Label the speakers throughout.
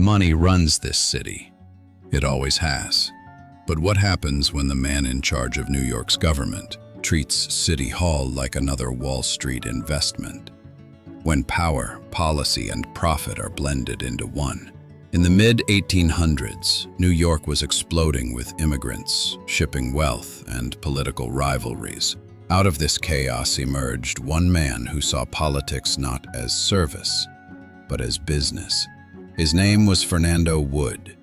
Speaker 1: Money runs this city. It always has. But what happens when the man in charge of New York's government treats City Hall like another Wall Street investment? When power, policy, and profit are blended into one. In the mid-1800s, New York was exploding with immigrants, shipping wealth, and political rivalries. Out of this chaos emerged one man who saw politics not as service, but as business. His name was Fernando Wood,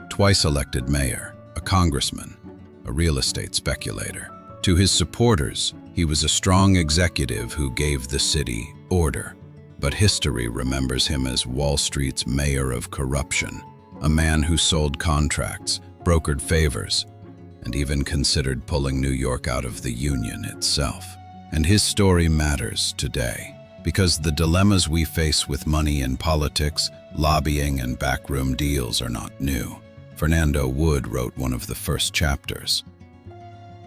Speaker 1: twice elected mayor, a congressman, a real estate speculator. To his supporters, he was a strong executive who gave the city order. But history remembers him as Wall Street's mayor of corruption, a man who sold contracts, brokered favors, and even considered pulling New York out of the Union itself. And his story matters today, because the dilemmas we face with money in politics, lobbying, and backroom deals are not new. Fernando Wood wrote one of the first chapters.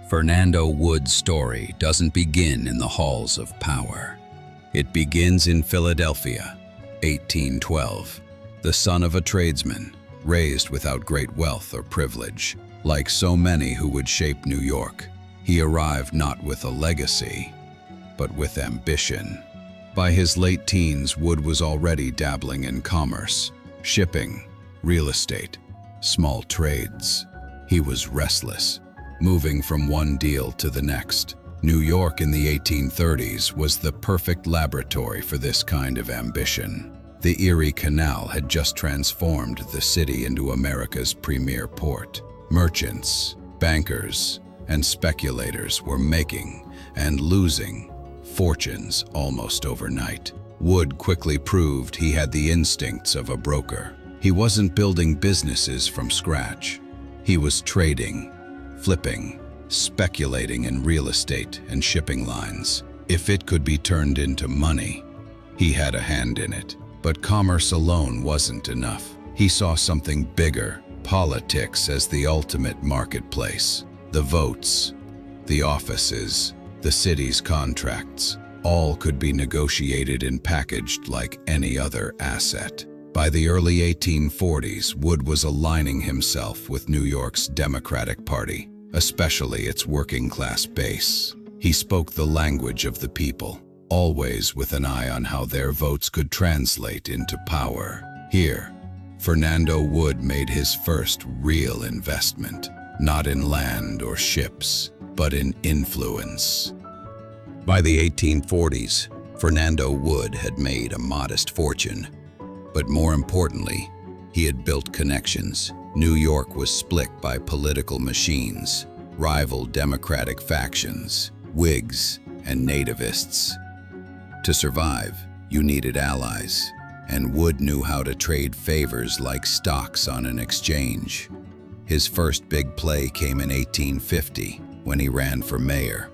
Speaker 2: Fernando Wood's story doesn't begin in the halls of power. It begins in Philadelphia, 1812. The son of a tradesman, raised without great wealth or privilege. Like so many who would shape New York, he arrived not with a legacy, but with ambition. By his late teens, Wood was already dabbling in commerce, shipping, real estate, small trades. He was restless, moving from one deal to the next. New York in the 1830s was the perfect laboratory for this kind of ambition. The Erie Canal had just transformed the city into America's premier port. Merchants, bankers, and speculators were making and losing fortunes almost overnight. Wood quickly proved he had the instincts of a broker. He wasn't building businesses from scratch. He was trading, flipping, speculating in real estate and shipping lines. If it could be turned into money, he had a hand in it. But commerce alone wasn't enough. He saw something bigger, politics as the ultimate marketplace. The votes, the offices, the city's contracts, all could be negotiated and packaged like any other asset. By the early 1840s, Wood was aligning himself with New York's Democratic Party, especially its working-class base. He spoke the language of the people, always with an eye on how their votes could translate into power. Here, Fernando Wood made his first real investment, not in land or ships, but in influence. By the 1840s, Fernando Wood had made a modest fortune, but more importantly, he had built connections. New York was split by political machines, rival Democratic factions, Whigs and nativists. To survive, you needed allies, and Wood knew how to trade favors like stocks on an exchange. His first big play came in 1850 when he ran for mayor.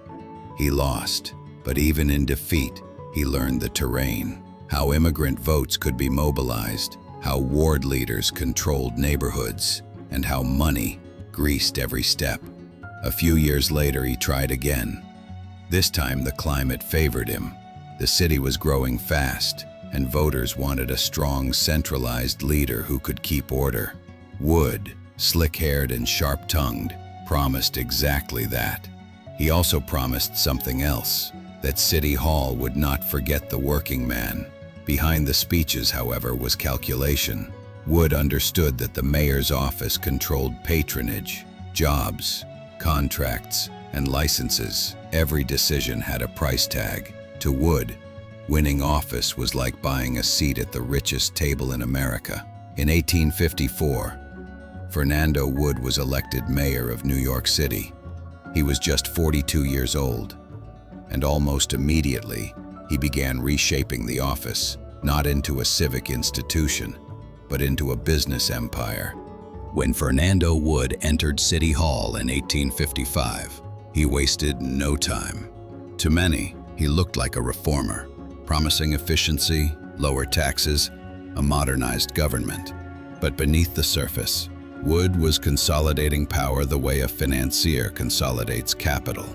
Speaker 2: He lost, but even in defeat, he learned the terrain, how immigrant votes could be mobilized, how ward leaders controlled neighborhoods, and how money greased every step. A few years later, he tried again. This time, the climate favored him. The city was growing fast, and voters wanted a strong, centralized leader who could keep order. Wood, slick-haired and sharp-tongued, promised exactly that. He also promised something else, that City Hall would not forget the working man. Behind the speeches, however, was calculation. Wood understood that the mayor's office controlled patronage, jobs, contracts, and licenses. Every decision had a price tag. To Wood, winning office was like buying a seat at the richest table in America. In 1854, Fernando Wood was elected mayor of New York City. He was just 42 years old, and almost immediately, he began reshaping the office, not into a civic institution, but into a business empire. When Fernando Wood entered City Hall in 1855, he wasted no time. To many, he looked like a reformer, promising efficiency, lower taxes, a modernized government. But beneath the surface, Wood was consolidating power the way a financier consolidates capital.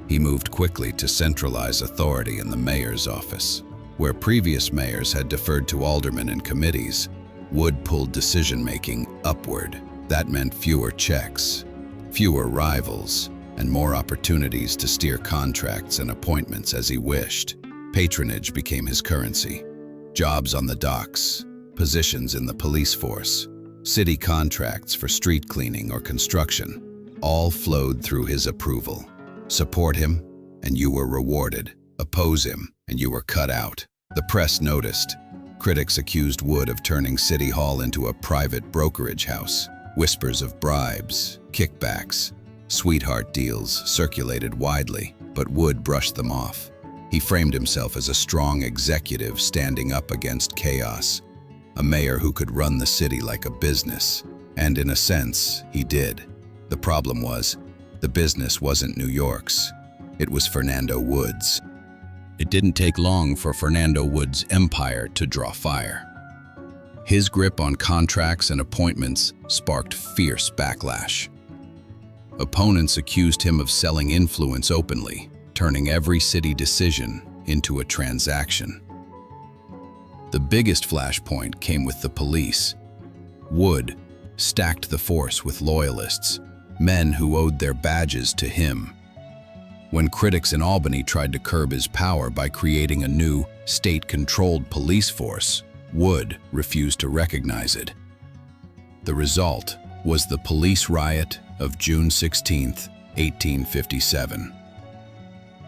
Speaker 2: He moved quickly to centralize authority in the mayor's office. Where previous mayors had deferred to aldermen and committees, Wood pulled decision-making upward. That meant fewer checks, fewer rivals, and more opportunities to steer contracts and appointments as he wished. Patronage became his currency. Jobs on the docks, positions in the police force, city contracts for street cleaning or construction, all flowed through his approval. Support him, and you were rewarded. Oppose him, and you were cut out. The press noticed. Critics accused Wood of turning City Hall into a private brokerage house. Whispers of bribes, kickbacks, sweetheart deals circulated widely, but Wood brushed them off. He framed himself as a strong executive standing up against chaos, a mayor who could run the city like a business. And in a sense, he did. The problem was, the business wasn't New York's. It was Fernando Wood's. It didn't take long for Fernando Wood's empire to draw fire. His grip on contracts and appointments sparked fierce backlash. Opponents accused him of selling influence openly, turning every city decision into a transaction. The biggest flashpoint came with the police. Wood stacked the force with loyalists, men who owed their badges to him. When critics in Albany tried to curb his power by creating a new, state-controlled police force, Wood refused to recognize it. The result was the police riot of June 16, 1857.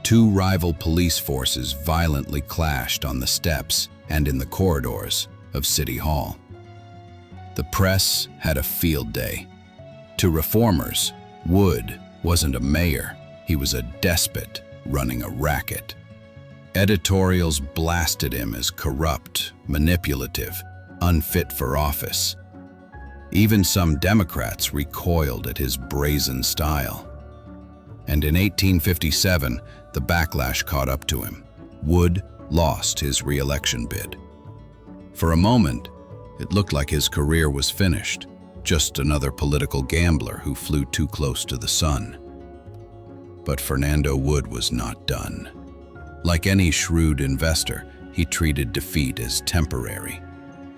Speaker 2: Two rival police forces violently clashed on the steps and in the corridors of City Hall. The press had a field day. To reformers, Wood wasn't a mayor, he was a despot running a racket. Editorials blasted him as corrupt, manipulative, unfit for office. Even some Democrats recoiled at his brazen style. And in 1857, the backlash caught up to him. Wood lost his re-election bid. For a moment, it looked like his career was finished, just another political gambler who flew too close to the sun. But Fernando Wood was not done. Like any shrewd investor, he treated defeat as temporary.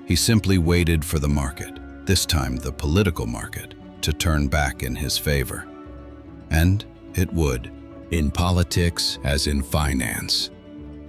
Speaker 2: He simply waited for the market, this time the political market, to turn back in his favor. And it would. In politics, as in finance,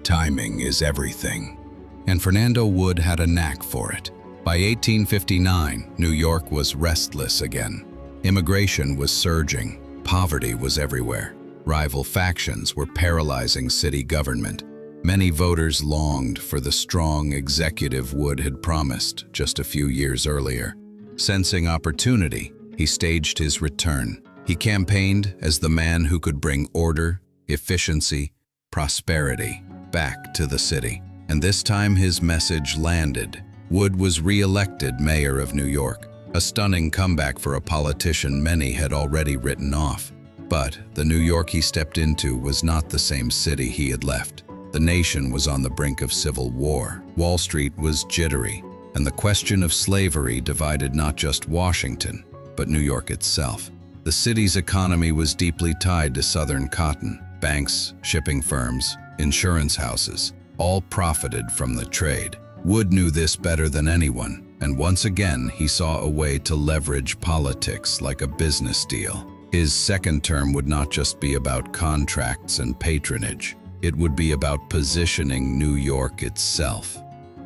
Speaker 2: timing is everything. And Fernando Wood had a knack for it. By 1859, New York was restless again. Immigration was surging. Poverty was everywhere. Rival factions were paralyzing city government. Many voters longed for the strong executive Wood had promised just a few years earlier. Sensing opportunity, he staged his return. He campaigned as the man who could bring order, efficiency, prosperity back to the city. And this time his message landed. Wood was re-elected mayor of New York, a stunning comeback for a politician many had already written off. But the New York he stepped into was not the same city he had left. The nation was on the brink of civil war. Wall Street was jittery, and the question of slavery divided not just Washington, but New York itself. The city's economy was deeply tied to Southern cotton. Banks, shipping firms, insurance houses, all profited from the trade. Wood knew this better than anyone, and once again he saw a way to leverage politics like a business deal. His second term would not just be about contracts and patronage. It would be about positioning New York itself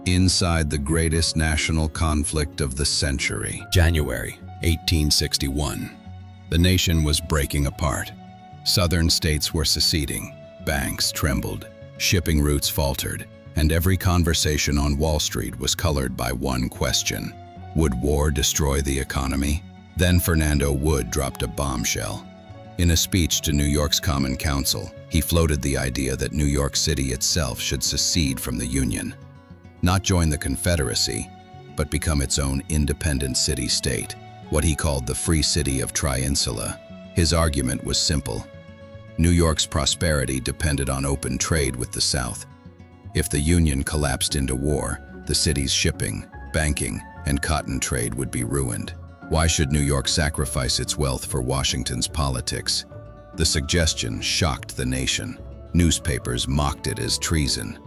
Speaker 2: inside the greatest national conflict of the century. January 1861. The nation was breaking apart. Southern states were seceding. Banks trembled. Shipping routes faltered. And every conversation on Wall Street was colored by one question. Would war destroy the economy? Then Fernando Wood dropped a bombshell. In a speech to New York's Common Council, he floated the idea that New York City itself should secede from the Union. Not join the Confederacy, but become its own independent city-state, what he called the Free City of Triinsula. His argument was simple. New York's prosperity depended on open trade with the South. If the Union collapsed into war, the city's shipping, banking, and cotton trade would be ruined. Why should New York sacrifice its wealth for Washington's politics? The suggestion shocked the nation. Newspapers mocked it as treason.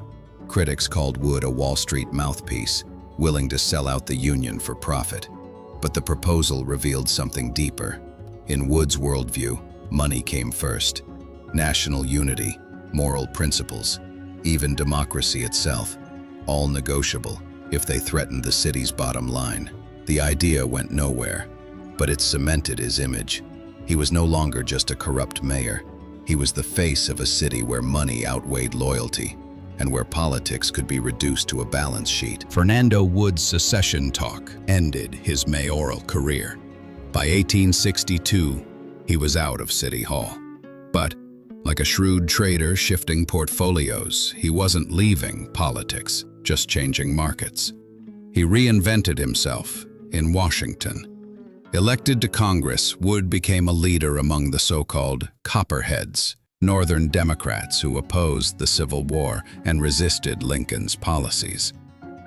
Speaker 2: Critics called Wood a Wall Street mouthpiece, willing to sell out the union for profit. But the proposal revealed something deeper. In Wood's worldview, money came first. National unity, moral principles, even democracy itself, all negotiable if they threatened the city's bottom line. The idea went nowhere, but it cemented his image. He was no longer just a corrupt mayor. He was the face of a city where money outweighed loyalty and where politics could be reduced to a balance sheet.
Speaker 1: Fernando Wood's secession talk ended his mayoral career. By 1862, he was out of City Hall. But, like a shrewd trader shifting portfolios, he wasn't leaving politics, just changing markets. He reinvented himself in Washington. Elected to Congress, Wood became a leader among the so-called Copperheads, Northern Democrats who opposed the Civil War and resisted Lincoln's policies.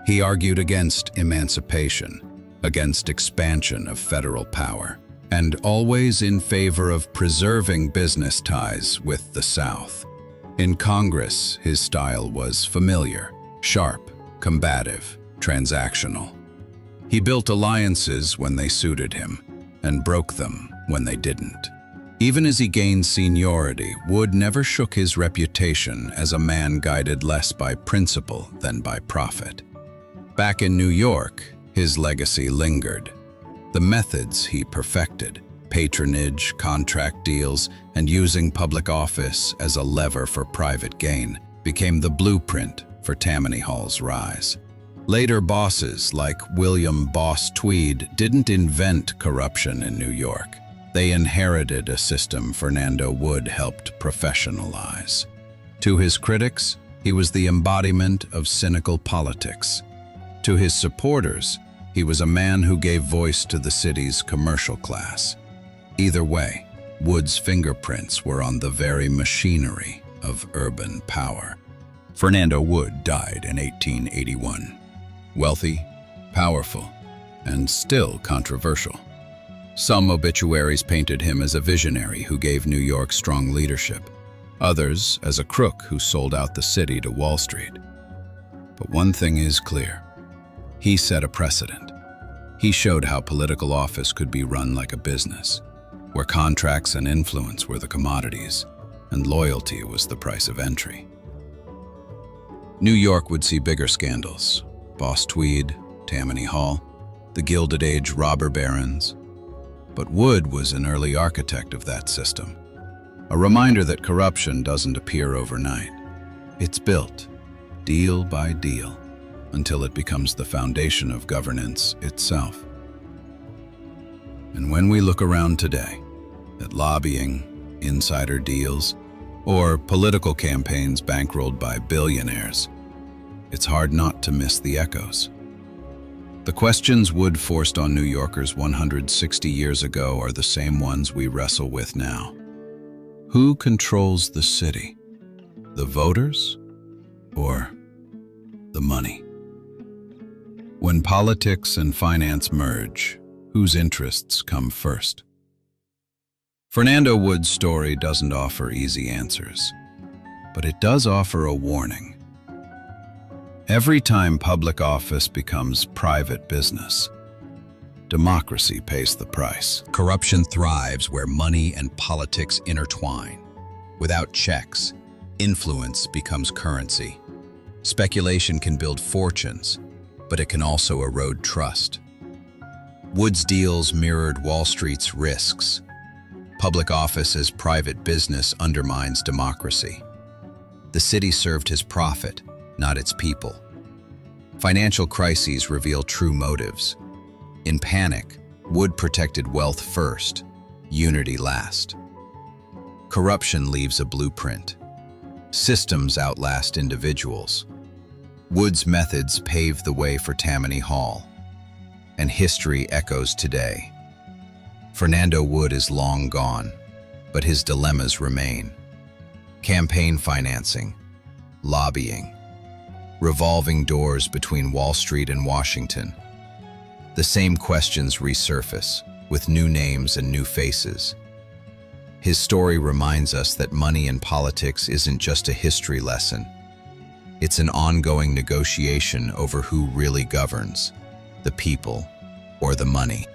Speaker 1: He argued against emancipation, against expansion of federal power, and always in favor of preserving business ties with the South. In Congress, his style was familiar, sharp, combative, transactional. He built alliances when they suited him, and broke them when they didn't. Even as he gained seniority, Wood never shook his reputation as a man guided less by principle than by profit. Back in New York, his legacy lingered. The methods he perfected, patronage, contract deals, and using public office as a lever for private gain, became the blueprint for Tammany Hall's rise. Later bosses like William Boss Tweed didn't invent corruption in New York. They inherited a system Fernando Wood helped professionalize. To his critics, he was the embodiment of cynical politics. To his supporters, he was a man who gave voice to the city's commercial class. Either way, Wood's fingerprints were on the very machinery of urban power. Fernando Wood died in 1881. Wealthy, powerful, and still controversial. Some obituaries painted him as a visionary who gave New York strong leadership, others as a crook who sold out the city to Wall Street. But one thing is clear. He set a precedent. He showed how political office could be run like a business, where contracts and influence were the commodities, and loyalty was the price of entry. New York would see bigger scandals: Boss Tweed, Tammany Hall, the Gilded Age robber barons. But Wood was an early architect of that system, a reminder that corruption doesn't appear overnight. It's built, deal by deal, until it becomes the foundation of governance itself. And when we look around today, at lobbying, insider deals, or political campaigns bankrolled by billionaires, it's hard not to miss the echoes. The questions Wood forced on New Yorkers 160 years ago are the same ones we wrestle with now. Who controls the city? The voters or the money? When politics and finance merge, whose interests come first? Fernando Wood's story doesn't offer easy answers, but it does offer a warning. Every time public office becomes private business, democracy pays the price.
Speaker 2: Corruption thrives where money and politics intertwine. Without checks, influence becomes currency. Speculation can build fortunes, but it can also erode trust. Wood's deals mirrored Wall Street's risks. Public office as private business undermines democracy. The city served his profit, not its people. Financial crises reveal true motives. In panic, Wood protected wealth first, unity last. Corruption leaves a blueprint. Systems outlast individuals. Wood's methods paved the way for Tammany Hall, and history echoes today. Fernando Wood is long gone, but his dilemmas remain. Campaign financing, lobbying, revolving doors between Wall Street and Washington. The same questions resurface, with new names and new faces. His story reminds us that money in politics isn't just a history lesson.
Speaker 3: It's an ongoing negotiation over who really governs, the people or the money.